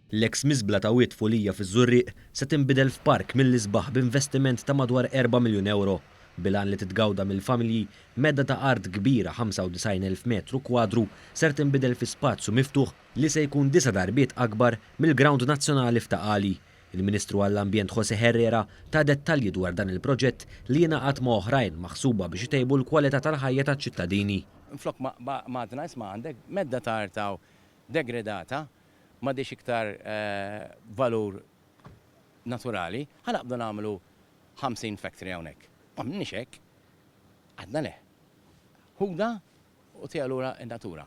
L-eks miżbla ta' wiet Fulija fiż-Żurriq se tinbidel f'park mill-isbaħ b'investiment ta' madwar 4 miljun euro. Bilan li titgawda mill-familji, medda ta' art kbira 95,000 metru kwadru ser tinbidel fi spazju miftuħ li se jkun 9 darbiet akbar mill-Ground Nazzjonali f'Taqali. Il-Ministru għall-Ambjent Jose Herrera ta' dettalji dwar dan il-proġett li jingħaqad ma' oħrajn maħsuba biex itejbu l-kwalità tal-ħajja taċ-ċittadini. Flok ma' għandek medda ta' artaw degradata, ma' diex iktar valur naturali, ħanaqbdu nagħmlu 50 factory hawnhekk. Ma m'nix hekk. Għadna le. Huda u tiegħu in-natura.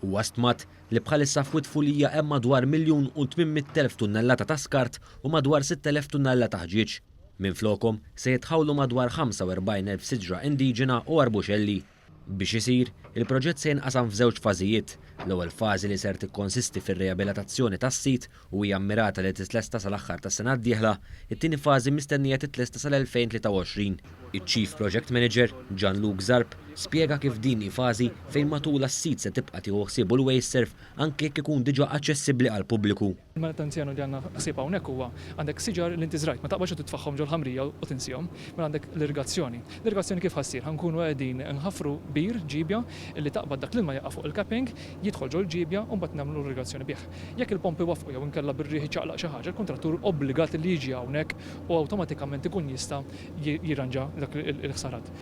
U għastmat li bħalissa f'Wiet Fulija hemm madwar 1,800,000 tunnellata ta' skart u madwar 6,000 tunnellata ħġieġ. Minflokhom se jitħawlu madwar 45,000 siġra indiġena u arbuxelli. Biex isir, il-proġett se jinqasam f'żewġ fażijiet. L-ewwel fażi li ser tikkonsisti fir-reabilitazzjoni tas-sit u hija mmirata li titlesta sal-aħħar tas-sena d-dieħla, it-tieni fażi mistennija titlesta sal-2023. Iċ-Chief Project Manager, Gianluca Zarb, spjega kif din hi fażi fejn matul s-sit se tibqa' tieħu ħsiebu l-waste surf anke jekk ikun diġà aċċessibbli għall-pubbliku. Il-manutenzjoni li għandna ħsieb hawnhekk huwa għandek siġar li inti żrajt ma taqbax titfaħħom ġol ħamrija u tinsihom, ma għandek l-irrigazzjoni. L-irrigazzjoni kif ħassir? Ħankunu qegħdin nħaffru bir ġibja li taqbad dak l-ilma jaqa' fuq il-capping, jidħol ġol ġibja u mbagħad nagħmlu l-irrigazzjoni bih. Jekk il-pompi wafqu jew inkella bir-riħ ċaqlaq xi ħaġa, il-kontrattur obbligat li jiġi hawnhekk u awtomatikament ikun jista' jirranġa dak il-ħsarat.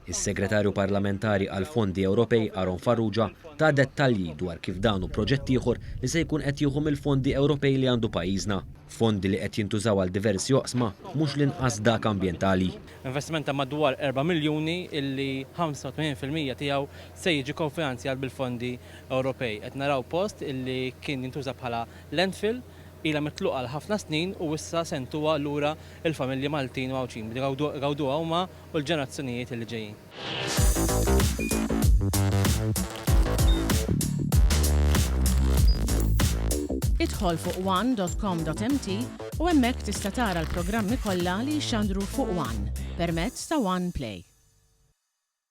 Is-Segretarju Parlamentari għal Fondi Ewropej Aron Farrugia ta' dettalji dwar kif danu proġett ieħor li se jkun qed jieħu mill-fondi Ewropej li għandu pajjiżna. Fondi li qed jintużaw għal diversi oqsma mhux l-inqas dak ambjentali. Investiment ta' madwar 4 miljuni illi 85% tiegħu se jiġi konfinanzjat bil-fondi Ewropej. Qed naraw post illi kien jintuża bħala landfill ila mitluqa għal ħafna snin u issa sentuha lura il-familji Maltin u Għawċin li gawduha huma u l-ġenerazzjonijiet li ġejjin. Idħol fuq one.com.mt u hemmhekk tista' tara l-programmi kollha li jxandru fuq One permezz ta' One Play.